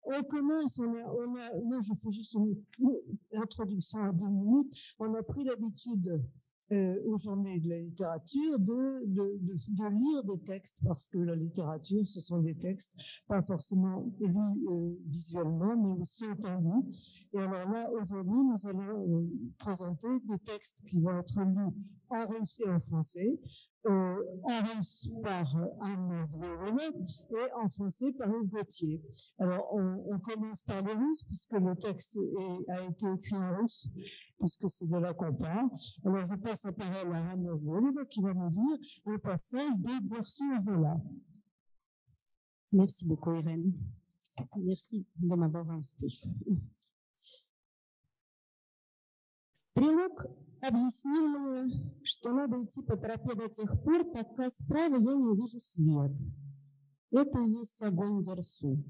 on commence, moi je fais juste une introduction à 2 minutes. On a pris l'habitude aux journées de la littérature de lire des textes, parce que la littérature, ce sont des textes pas forcément lus visuellement, mais aussi entendus. Et alors là, aujourd'hui, nous allons présenter des textes qui vont être lus en russe et en français, en russe par Anna Zvereva et en français par Hugues Gauthier. Alors, on commence par le russe, puisque le texte a été écrit en russe, puisque c'est de là qu'on parle. Alors, je passe la parole à Anna Zvereva qui va nous dire un passage de Dirceu Zola. Merci beaucoup, Irène. Merci de m'avoir invité. Стрелок объяснил мне, что надо идти по тропе до тех пор, пока справа я не увижу свет. Это и есть огонь Дерсу.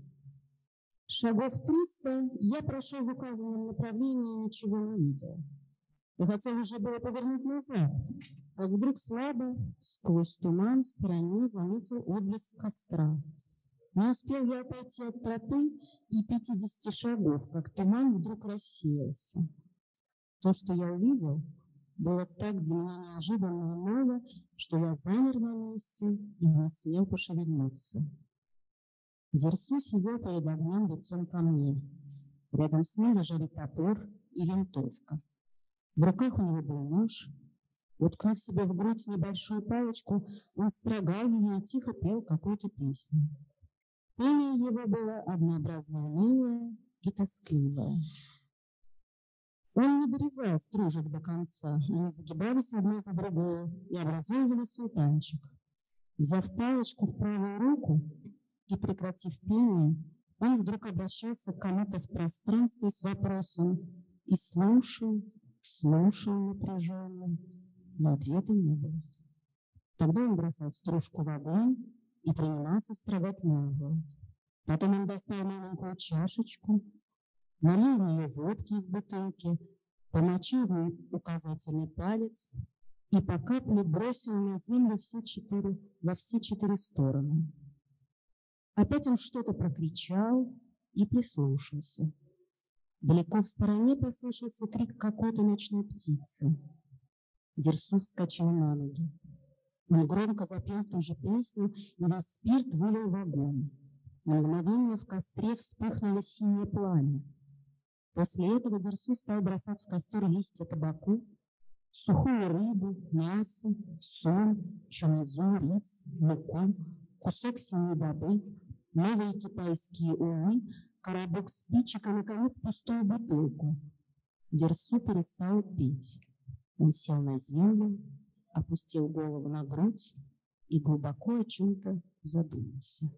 Шагов 300 я прошел в указанном направлении и ничего не видел. Я хотел уже было повернуть назад, как вдруг слабо, сквозь туман, в стороне заметил отблеск костра. Не успел я отойти от тропы и 50 шагов, как туман вдруг рассеялся. То, что я увидел, было так для меня неожиданно и ново, что я замер на месте и не смел пошевельнуться. Дерсу сидел перед огнем лицом ко мне. Рядом с ним лежали топор и винтовка. В руках у него был нож. Уткнув себе в грудь небольшую палочку, он строгал ее и тихо пел какую-то песню. Пение его было однообразно унылое и тоскливое. Он не вырезал стружек до конца, они загибались одна за другую и образовывали султанчик. Взяв палочку в правую руку и прекратив пение, он вдруг обращался к кому-то в пространстве с вопросом и слушал напряженно, но ответа не было. Тогда он бросал стружку в огонь и принимался строгать новую. Потом он достал маленькую чашечку, налил в нее водки из бутылки, помочил в ней указательный палец и по капле бросил на землю во все 4 стороны. Опять он что-то прокричал и прислушался. Далеко в стороне послышался крик какой-то ночной птицы. Дерсу вскочил на ноги. Он громко запел ту же песню, и весь спирт вылил в огонь. На мгновение в костре вспыхнуло синее пламя. После этого Дерсу стал бросать в костер листья табаку, сухую рыбу, мясо, соль, чумизу, рис, муку, кусок синей бобы, новые китайские улы, коробок спичек и, наконец, пустую бутылку. Дерсу перестал петь. Он сел на землю, опустил голову на грудь и глубоко о чем-то задумался.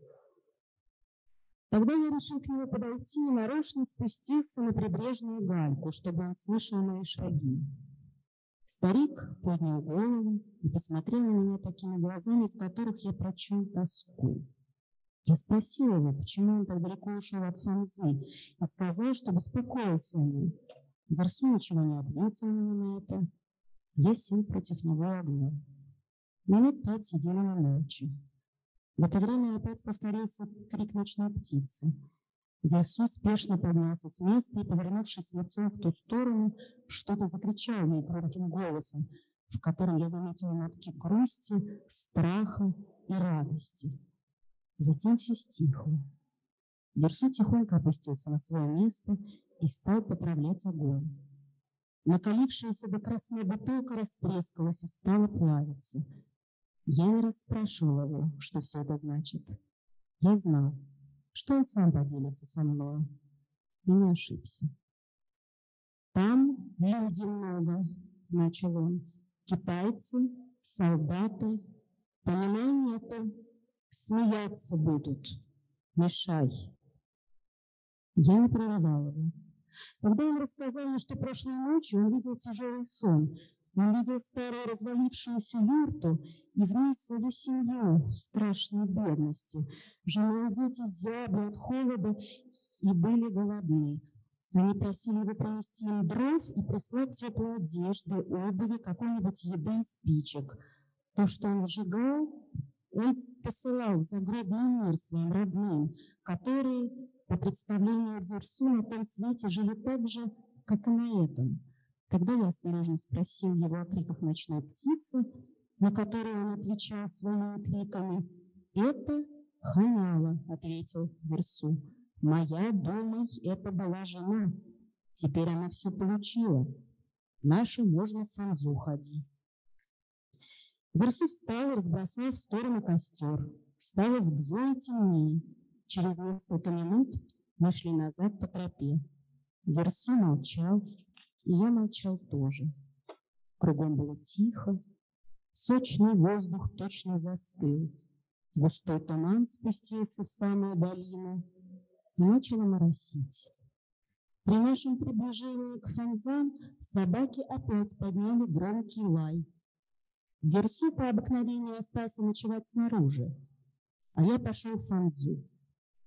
Тогда я решил к нему подойти и нарочно спустился на прибрежную гальку, чтобы он слышал мои шаги. Старик поднял голову и посмотрел на меня такими глазами, в которых я прочел тоску. Я спросил его, почему он так далеко ушел от Фанзы, и сказал, что беспокоился о ней. Дерсу ничего не ответил мне на это. Я сел против него огня. Минут 5 сидели мы молча. В это время опять повторился крик ночной птицы. Дерсу спешно поднялся с места и, повернувшись лицом в ту сторону, что-то закричал мне громким голосом, в котором я заметил нотки грусти, страха и радости. Затем все стихло. Дерсу тихонько опустился на свое место и стал поправлять огонь. Накалившаяся до красна бутылка растрескалась и стала плавиться. Я не расспрашивал его, что все это значит. Я знал, что он сам поделится со мной, и не ошибся. «Там люди много», — начал он, — «китайцы, солдаты. Понимай это, смеяться будут. Мешай». Я не прерывал его. Когда он рассказал мне, что прошлой ночью он видел тяжелый сон, он видел старую развалившуюся юрту и в ней свою семью в страшной бедности. Жена и дети зябли от холода и были голодны. Они просили его принести им дров и прислать теплой одежды, обуви, какой-нибудь еды и спичек. То, что он сжигал, он посылал в загробный мир своим родным, которые По представлению Дзерсу, на том свете жили так же, как и на этом. Тогда я осторожно спросил его о криках ночной птицы, на которые он отвечал своими криками. «Это Ханяла», — ответил Дзерсу. «Моя, думай, это была жена. Теперь она все получила. Наша можно в Фанзу ходить». Дзерсу встал и разбросал в сторону костер. Стало вдвое темнее. Через несколько минут мы шли назад по тропе. Дзерсу молчал, и я молчал тоже. Кругом было тихо. Сочный воздух точно застыл. Густой туман спустился в самую долину и начало моросить. При нашем приближении к Фанзам собаки опять подняли громкий лай. Дзерсу по обыкновению остался ночевать снаружи, а я пошел в Фанзу.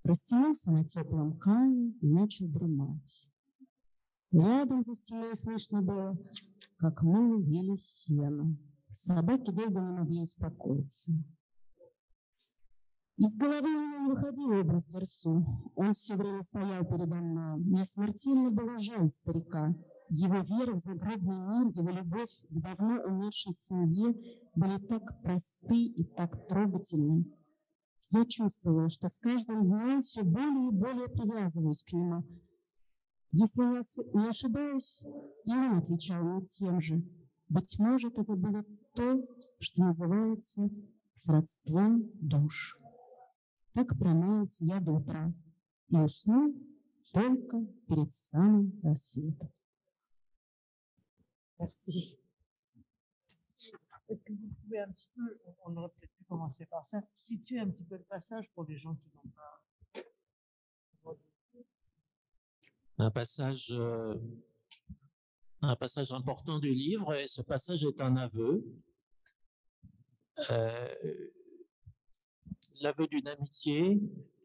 Растянулся на теплом кане и начал дремать. Рядом за стеной слышно было, как мулы ели сено. Собаки долго не могли успокоиться. Из головы у меня не выходил образ Дзерсу. Он все время стоял передо мной. Мне смертельно было жаль старика. Его вера в загробный мир, его любовь к давно умершей семье были так просты и так трогательны. Я чувствовала, что с каждым днем все более и более привязываюсь к нему. Если я не ошибаюсь, и он отвечал мне тем же. Быть может, это было то, что называется сродством душ. Так промаялся я до утра и уснул только перед самым рассветом. Merci. Est-ce que vous pouvez un petit peu, on aurait peut-être pu commencer par ça, situer un petit peu le passage pour les gens qui n'ont pas... Un passage important du livre, et ce passage est un aveu. L'aveu d'une amitié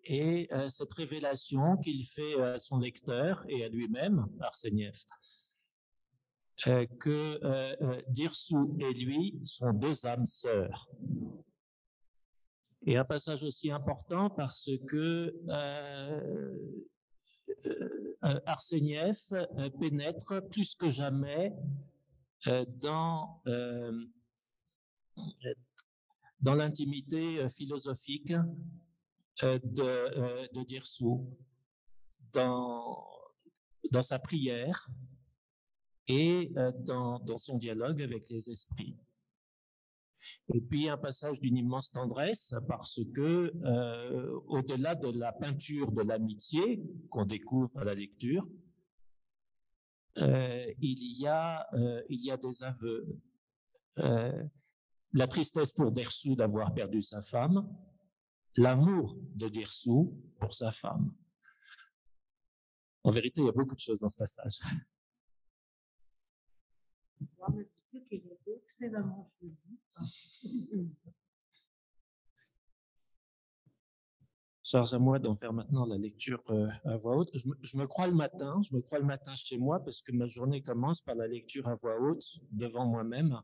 et cette révélation qu'il fait à son lecteur et à lui-même, Arsenieff, que Dirsou et lui sont deux âmes sœurs. Et un passage aussi important parce que Arsenieff pénètre plus que jamais dans l'intimité philosophique de Dirsou, dans sa prière et dans son dialogue avec les esprits. Et puis un passage d'une immense tendresse parce que au-delà de la peinture de l'amitié qu'on découvre à la lecture, il y a des aveux. La tristesse pour Dirsou d'avoir perdu sa femme, l'amour de Dirsou pour sa femme. En vérité, il y a beaucoup de choses dans ce passage. Qu'il est excellemment choisi. Charge à moi d'en faire maintenant la lecture à voix haute. Je me crois le matin chez moi parce que ma journée commence par la lecture à voix haute devant moi-même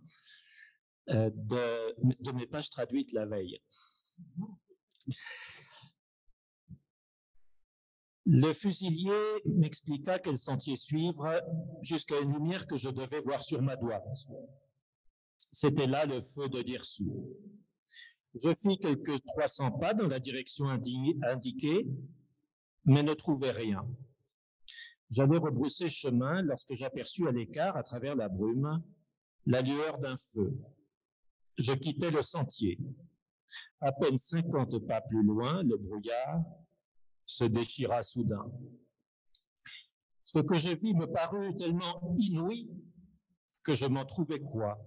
de mes pages traduites la veille. Le fusilier m'expliqua quel sentier suivre jusqu'à une lumière que je devais voir sur ma droite. C'était là le feu de Dirsou. Je fis quelques 300 pas dans la direction indiquée, mais ne trouvai rien. J'allais rebrousser chemin lorsque j'aperçus à l'écart, à travers la brume, la lueur d'un feu. Je quittai le sentier. À peine 50 pas plus loin, le brouillard se déchira soudain. Ce que je vis me parut tellement inouï que je m'en trouvais quoi.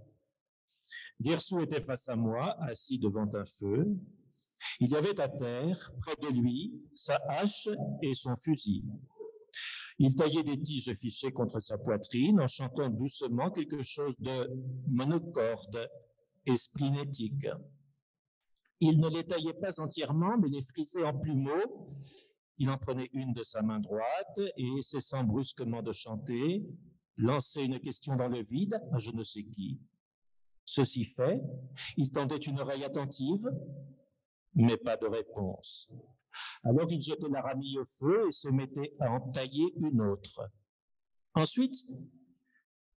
Dirsou était face à moi, assis devant un feu. Il y avait à terre, près de lui, sa hache et son fusil. Il taillait des tiges fichées contre sa poitrine en chantant doucement quelque chose de monocorde et splinétique. Il ne les taillait pas entièrement, mais les frisait en plumeaux. Il en prenait une de sa main droite et, cessant brusquement de chanter, lançait une question dans le vide à je ne sais qui. Ceci fait, il tendait une oreille attentive, mais pas de réponse. Alors il jetait la ramille au feu et se mettait à en tailler une autre. Ensuite,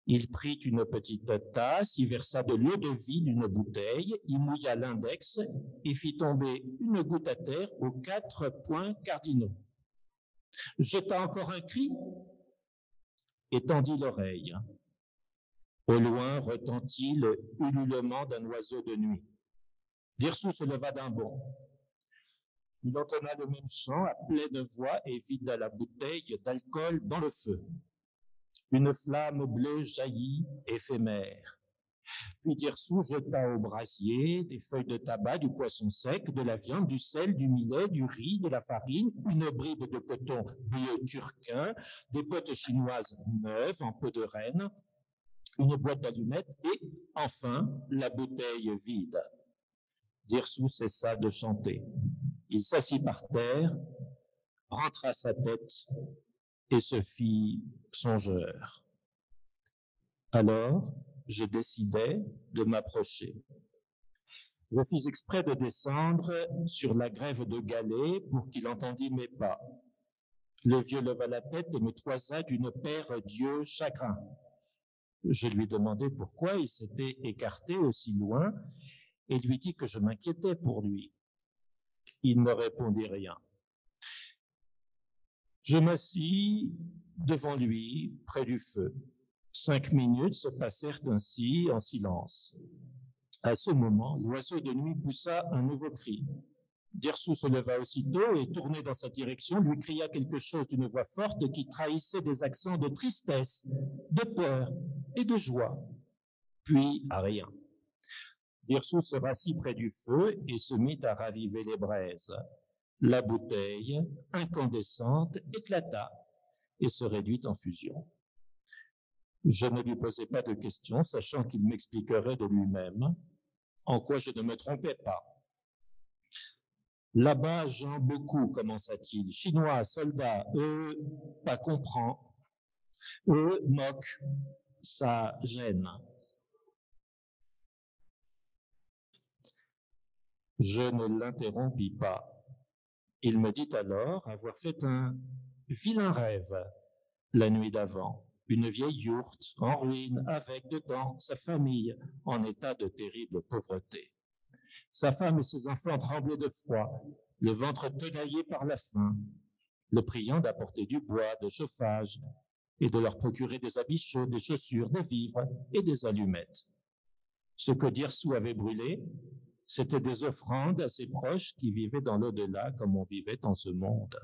il prit une petite tasse, y versa de l'eau de vie d'une bouteille, y mouilla l'index et fit tomber une goutte à terre aux 4 points cardinaux. Jeta encore un cri et tendit l'oreille. Au loin retentit le ululement d'un oiseau de nuit. Dirsou se leva d'un bond. Il entonna le même chant à pleine voix et vida la bouteille d'alcool dans le feu. Une flamme bleue jaillit, éphémère. Puis Dirsou jeta au brasier des feuilles de tabac, du poisson sec, de la viande, du sel, du millet, du riz, de la farine, une bribe de coton bleu turquin, des bottes chinoises neuves en peau de renne, une boîte d'allumettes et, enfin, la bouteille vide. Dirsou cessa de chanter. Il s'assit par terre, rentra sa tête et se fit songeur. Alors, je décidai de m'approcher. Je fis exprès de descendre sur la grève de galets pour qu'il entendît mes pas. Le vieux leva la tête et me toisa d'une paire d'yeux chagrins. Je lui demandai pourquoi il s'était écarté aussi loin et lui dis que je m'inquiétais pour lui. Il ne répondit rien. Je m'assis devant lui, près du feu. 5 minutes se passèrent ainsi en silence. À ce moment, l'oiseau de nuit poussa un nouveau cri. Dirsou se leva aussitôt et, tourné dans sa direction, lui cria quelque chose d'une voix forte qui trahissait des accents de tristesse, de peur et de joie. Puis, à rien. Dirsou se rassit près du feu et se mit à raviver les braises. La bouteille, incandescente, éclata et se réduit en fusion. Je ne lui posai pas de questions, sachant qu'il m'expliquerait de lui-même, en quoi je ne me trompais pas. Là-bas, j'en beaucoup, commença-t-il. Chinois, soldats, eux, pas comprend. Eux, moquent, ça gêne. Je ne l'interrompis pas. Il me dit alors avoir fait un vilain rêve la nuit d'avant. Une vieille yourte en ruine avec dedans sa famille en état de terrible pauvreté. Sa femme et ses enfants tremblaient de froid, le ventre tenaillé par la faim, le priant d'apporter du bois, de chauffage et de leur procurer des habits chauds, des chaussures, des vivres et des allumettes. Ce que Dirsou avait brûlé, c'était des offrandes à ses proches qui vivaient dans l'au-delà comme on vivait en ce monde.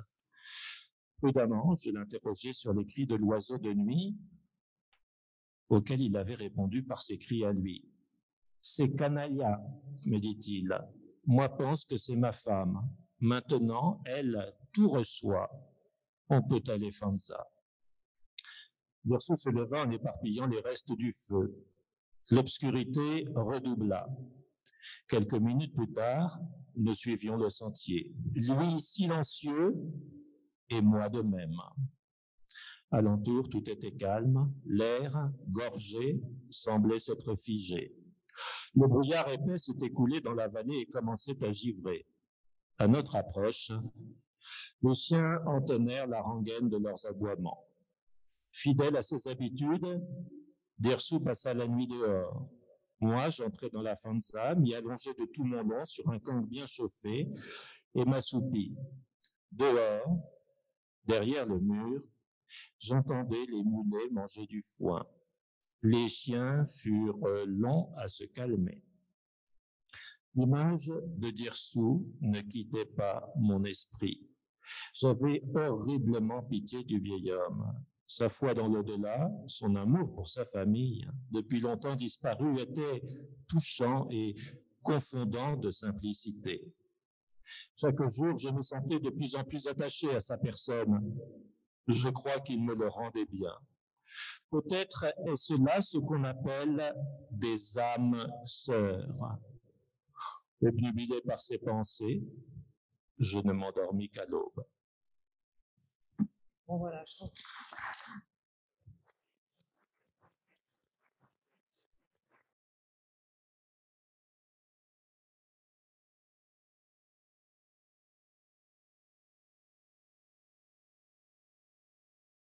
Prudemment, je l'interrogeai sur les cris de l'oiseau de nuit, auquel il avait répondu par ses cris à lui. « C'est Canalia, me dit-il. Moi pense que c'est ma femme. Maintenant, elle tout reçoit. On peut aller Fanza. » Dirsou se leva en éparpillant les restes du feu. L'obscurité redoubla. Quelques minutes plus tard, nous suivions le sentier. Lui silencieux, et moi de même. Alentour, tout était calme, l'air, gorgé, semblait s'être figé. Le brouillard épais s'était coulé dans la vallée et commençait à givrer. À notre approche, les chiens entonnèrent la rengaine de leurs aboiements. Fidèle à ses habitudes, Dirsou passa la nuit dehors. Moi, j'entrai dans la Fanza, m'y allongeai de tout mon long sur un camp bien chauffé et m'assoupis. Dehors, derrière le mur, j'entendais les mulets manger du foin. Les chiens furent longs à se calmer. L'image de Dirsou ne quittait pas mon esprit. J'avais horriblement pitié du vieil homme. Sa foi dans l'au-delà, son amour pour sa famille, depuis longtemps disparu, était touchant et confondant de simplicité. Chaque jour, je me sentais de plus en plus attaché à sa personne. Je crois qu'il me le rendait bien. Peut-être est-ce là ce qu'on appelle des âmes sœurs. Obnubilé par ses pensées, je ne m'endormis qu'à l'aube. Bon, voilà.